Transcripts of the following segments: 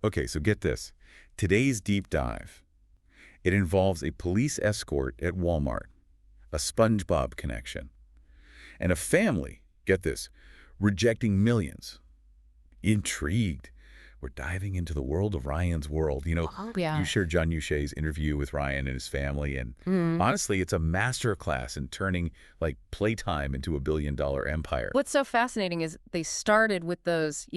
Okay, so get this. Today's deep dive. It involves a police escort at Walmart, a SpongeBob connection, and a family, get this, rejecting millions. Intrigued. We're diving into the world of Ryan's world. Oh, You yeah. shared John Uche's interview with Ryan and his family, and honestly, it's a master class in turning, like, playtime into a billion-dollar empire. What's so fascinating is they started with those,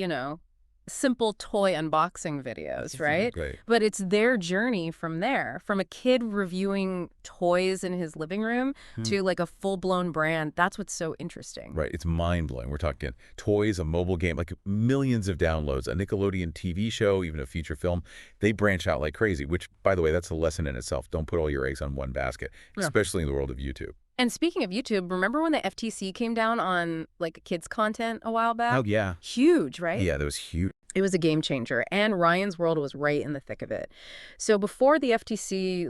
simple toy unboxing videos, right? Exactly. But it's their journey from there, from a kid reviewing toys in his living room Hmm. to like a full-blown brand. That's what's so interesting. Right, it's mind-blowing. We're talking toys, a mobile game, like millions of downloads, a Nickelodeon TV show, even a feature film. They branch out like crazy, which, by the way, that's a lesson in itself. Don't put all your eggs on one basket, Yeah. especially in the world of YouTube. And speaking of YouTube, remember when the FTC came down on like kids content a while back? Oh, yeah. Huge, right? Yeah, that was huge. It was a game changer, and Ryan's World was right in the thick of it. So before the FTC,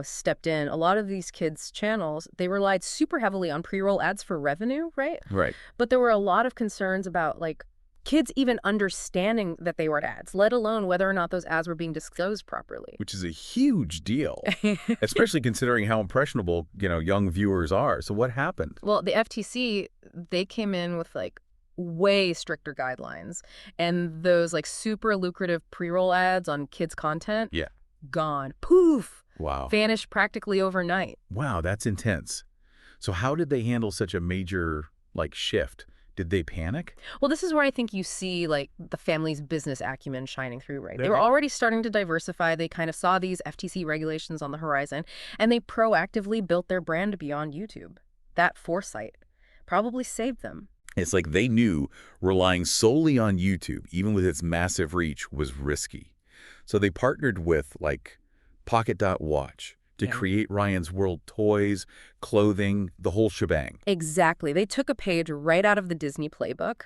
stepped in, a lot of these kids' channels, they relied super heavily on pre-roll ads for revenue, right? Right. But there were a lot of concerns about, kids even understanding that they were ads, let alone whether or not those ads were being disclosed properly. Which is a huge deal, especially considering how impressionable, young viewers are. So what happened? Well, the FTC, they came in with, way stricter guidelines. And those, super lucrative pre-roll ads on kids' content, Yeah. gone. Poof! Wow. Vanished practically overnight. Wow, that's intense. So how did they handle such a major, shift? Did they panic? Well, this is where I think you see, the family's business acumen shining through, right? They were Okay. already starting to diversify. They kind of saw these FTC regulations on the horizon, and they proactively built their brand beyond YouTube. That foresight probably saved them. It's like they knew relying solely on YouTube, even with its massive reach, was risky. So they partnered with, Pocket.Watch to Yeah. create Ryan's World toys, clothing, the whole shebang. Exactly. They took a page right out of the Disney playbook,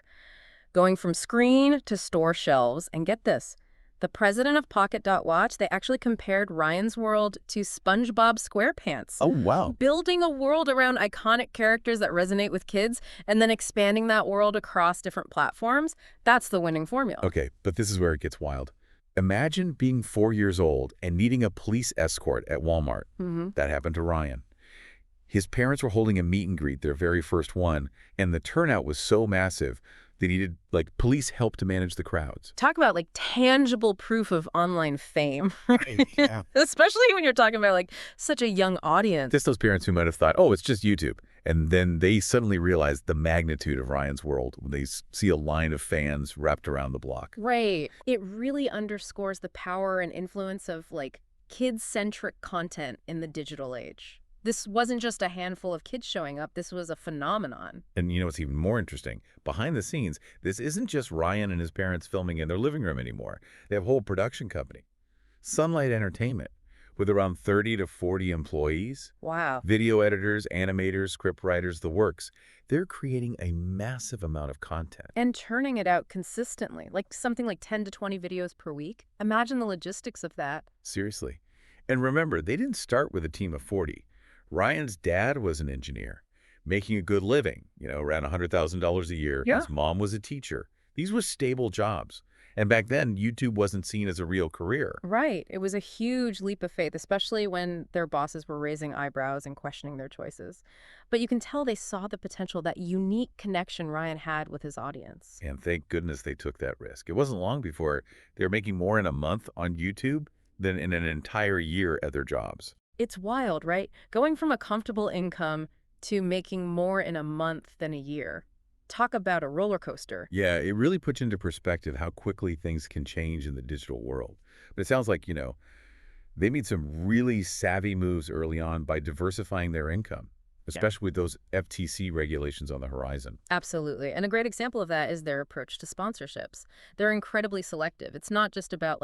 going from screen to store shelves. And get this, the president of Pocket.Watch, they actually compared Ryan's World to SpongeBob SquarePants. Oh, wow. Building a world around iconic characters that resonate with kids and then expanding that world across different platforms, that's the winning formula. Okay, but this is where it gets wild. Imagine being 4 years old and needing a police escort at Walmart. That happened to Ryan. His parents were holding a meet and greet, their very first one, and the turnout was so massive, they needed, police help to manage the crowds. Talk about tangible proof of online fame, Right, yeah. especially when you're talking about such a young audience. Just those parents who might have thought, oh, it's just YouTube. And then they suddenly realized the magnitude of Ryan's World when they see a line of fans wrapped around the block. Right. It really underscores the power and influence of kid-centric content in the digital age. This wasn't just a handful of kids showing up. This was a phenomenon. And you know what's even more interesting? Behind the scenes, this isn't just Ryan and his parents filming in their living room anymore. They have a whole production company, Sunlight Entertainment, with around 30 to 40 employees, Wow. video editors, animators, script writers, the works. They're creating a massive amount of content. And turning it out consistently, something like 10 to 20 videos per week. Imagine the logistics of that. Seriously. And remember, they didn't start with a team of 40. Ryan's dad was an engineer, making a good living, around $100,000 a year. Yeah. His mom was a teacher. These were stable jobs. And back then, YouTube wasn't seen as a real career. Right. It was a huge leap of faith, especially when their bosses were raising eyebrows and questioning their choices. But you can tell they saw the potential, that unique connection Ryan had with his audience. And thank goodness they took that risk. It wasn't long before they were making more in a month on YouTube than in an entire year at their jobs. It's wild, right? Going from a comfortable income to making more in a month than a year. Talk about a roller coaster. Yeah, it really puts into perspective how quickly things can change in the digital world. But it sounds like, they made some really savvy moves early on by diversifying their income, especially with those FTC regulations on the horizon. Absolutely. And a great example of that is their approach to sponsorships. They're incredibly selective. It's not just about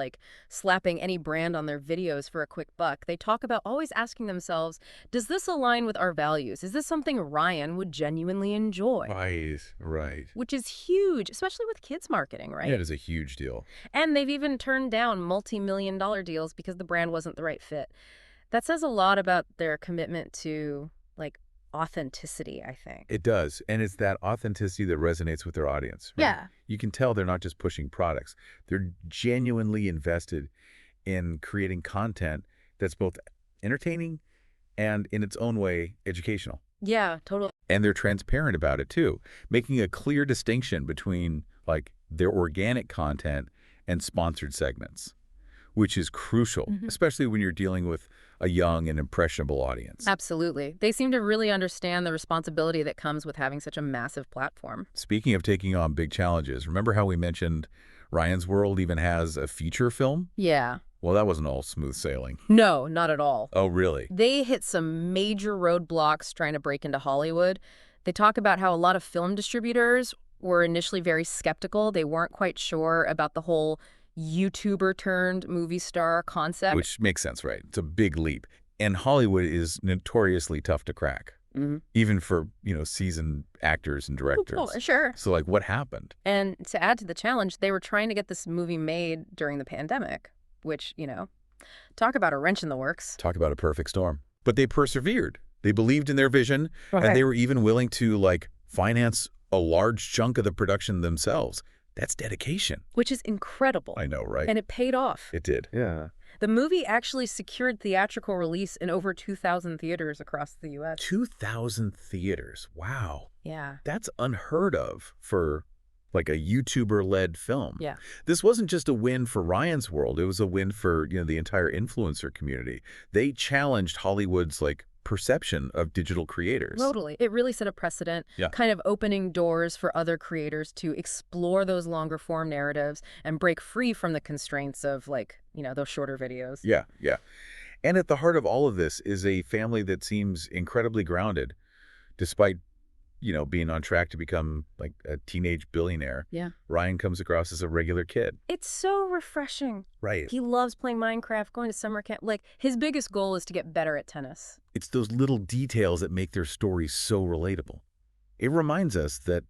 slapping any brand on their videos for a quick buck. They talk about always asking themselves, does this align with our values? Is this something Ryan would genuinely enjoy? Right. Which is huge, especially with kids marketing, right? Yeah, it is a huge deal. And they've even turned down multi-million-dollar deals because the brand wasn't the right fit. That says a lot about their commitment to authenticity, I think. It does, and it's that authenticity that resonates with their audience, right? Yeah. You can tell they're not just pushing products. They're genuinely invested in creating content that's both entertaining and, in its own way, educational. Yeah, totally. And they're transparent about it, too, making a clear distinction between, like, their organic content and sponsored segments, which is crucial, especially when you're dealing with a young and impressionable audience. Absolutely. They seem to really understand the responsibility that comes with having such a massive platform. Speaking of taking on big challenges, remember how we mentioned Ryan's World even has a feature film? Yeah. Well, that wasn't all smooth sailing. No, not at all. Oh, really? They hit some major roadblocks trying to break into Hollywood. They talk about how a lot of film distributors were initially very skeptical. They weren't quite sure about the whole YouTuber turned movie star concept. Which makes sense, right? It's a big leap. And Hollywood is notoriously tough to crack, even for, seasoned actors and directors. Oh, sure. So, like, what happened? And to add to the challenge, they were trying to get this movie made during the pandemic, which, talk about a wrench in the works. Talk about a perfect storm. But they persevered. They believed in their vision, Right. and they were even willing to, like, finance a large chunk of the production themselves. That's dedication. Which is incredible. I know, right? And it paid off. It did. Yeah. The movie actually secured theatrical release in over 2,000 theaters across the U.S. 2,000 theaters. Wow. Yeah. That's unheard of for, like, a YouTuber-led film. Yeah. This wasn't just a win for Ryan's World. It was a win for, the entire influencer community. They challenged Hollywood's, like, perception of digital creators. Totally. It really set a precedent, kind of opening doors for other creators to explore those longer form narratives and break free from the constraints of, like, those shorter videos. Yeah, yeah. And at the heart of all of this is a family that seems incredibly grounded, despite, being on track to become, like, a teenage billionaire. Yeah. Ryan comes across as a regular kid. It's so refreshing. Right. He loves playing Minecraft, going to summer camp. Like, his biggest goal is to get better at tennis. It's those little details that make their stories so relatable. It reminds us that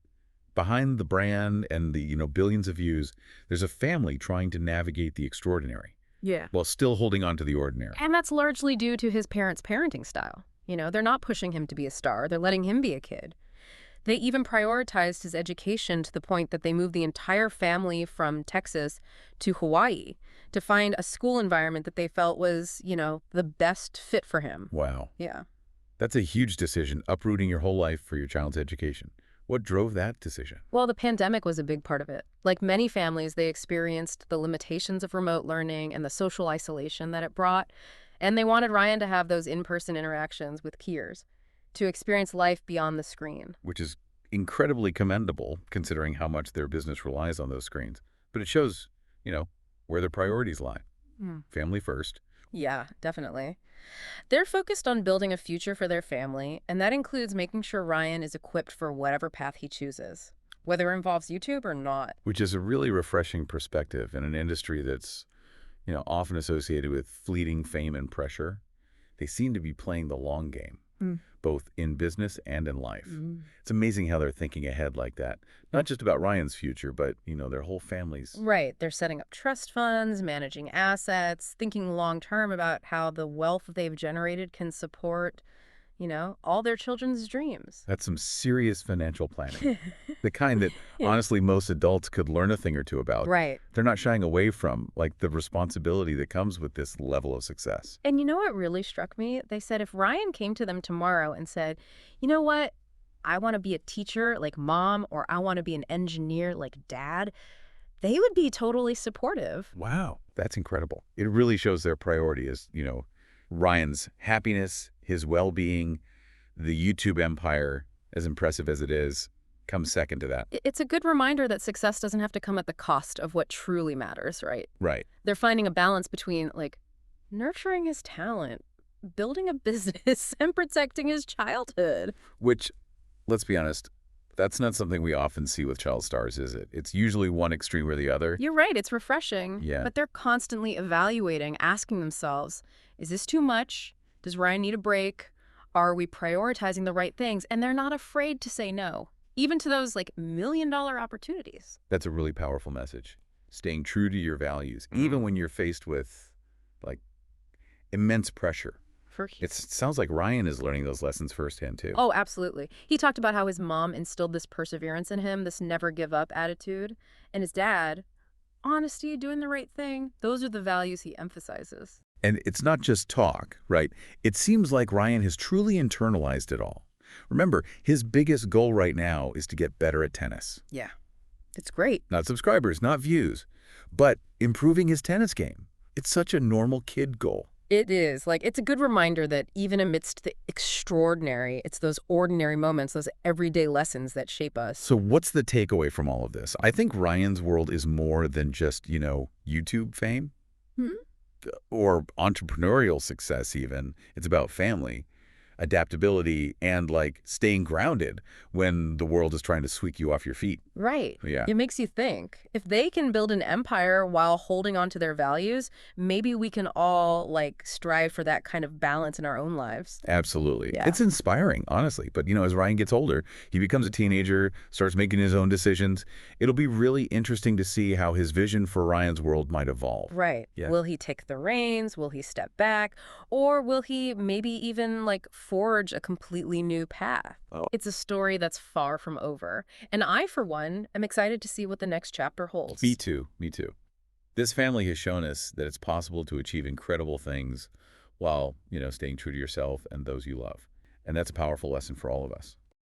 behind the brand and the, billions of views, there's a family trying to navigate the extraordinary. Yeah. While still holding on to the ordinary. And that's largely due to his parents' parenting style. They're not pushing him to be a star. They're letting him be a kid. They even prioritized his education to the point that they moved the entire family from Texas to Hawaii to find a school environment that they felt was, the best fit for him. Wow. Yeah. That's a huge decision, uprooting your whole life for your child's education. What drove that decision? Well, the pandemic was a big part of it. Like many families, they experienced the limitations of remote learning and the social isolation that it brought. And they wanted Ryan to have those in-person interactions with peers, to experience life beyond the screen. Which is incredibly commendable, considering how much their business relies on those screens. But it shows, where their priorities lie. Family first. Yeah, definitely. They're focused on building a future for their family, and that includes making sure Ryan is equipped for whatever path he chooses, whether it involves YouTube or not. Which is a really refreshing perspective in an industry that's, often associated with fleeting fame and pressure. They seem to be playing the long game, both in business and in life. It's amazing how they're thinking ahead like that. Not just about Ryan's future, but, their whole family's. Right. They're setting up trust funds, managing assets, thinking long-term about how the wealth they've generated can support, all their children's dreams. That's some serious financial planning. The kind that, honestly, most adults could learn a thing or two about. Right. They're not shying away from, like, the responsibility that comes with this level of success. And you know what really struck me? They said if Ryan came to them tomorrow and said, you know what, I want to be a teacher like mom, or I want to be an engineer like dad, they would be totally supportive. Wow, that's incredible. It really shows their priority is, Ryan's happiness, his well-being, the YouTube empire, as impressive as it is, comes second to that. It's a good reminder that success doesn't have to come at the cost of what truly matters, right? Right. They're finding a balance between, like, nurturing his talent, building a business, and protecting his childhood. Which, let's be honest, that's not something we often see with child stars, is it? It's usually one extreme or the other. You're right, it's refreshing. Yeah. But they're constantly evaluating, asking themselves, is this too much? Does Ryan need a break? Are we prioritizing the right things? And they're not afraid to say no, even to those, like, million-dollar opportunities. That's a really powerful message. Staying true to your values, even when you're faced with, like, immense pressure. It sounds like Ryan is learning those lessons firsthand, too. Oh, absolutely. He talked about how his mom instilled this perseverance in him, this never give up attitude. And his dad, honesty, doing the right thing, those are the values he emphasizes. And it's not just talk, right? It seems like Ryan has truly internalized it all. Remember, his biggest goal right now is to get better at tennis. Yeah, it's great. Not subscribers, not views, but improving his tennis game. It's such a normal kid goal. It is. Like, it's a good reminder that even amidst the extraordinary, it's those ordinary moments, those everyday lessons that shape us. So what's the takeaway from all of this? I think Ryan's world is more than just, YouTube fame Hmm? or entrepreneurial success even. It's about family, adaptability, and staying grounded when the world is trying to sweep you off your feet. Right. Yeah, It makes you think. If they can build an empire while holding on to their values, maybe we can all, strive for that kind of balance in our own lives. absolutely. Yeah. It's inspiring, honestly. But, as Ryan gets older, he becomes a teenager, starts making his own decisions. It'll be really interesting to see how his vision for Ryan's world might evolve. Right. Yeah. Will he take the reins? Will he step back? Or will he maybe even, forge a completely new path? Oh. It's a story that's far from over. And I, for one, am excited to see what the next chapter holds. Me too. Me too. This family has shown us that it's possible to achieve incredible things while, staying true to yourself and those you love. And that's a powerful lesson for all of us.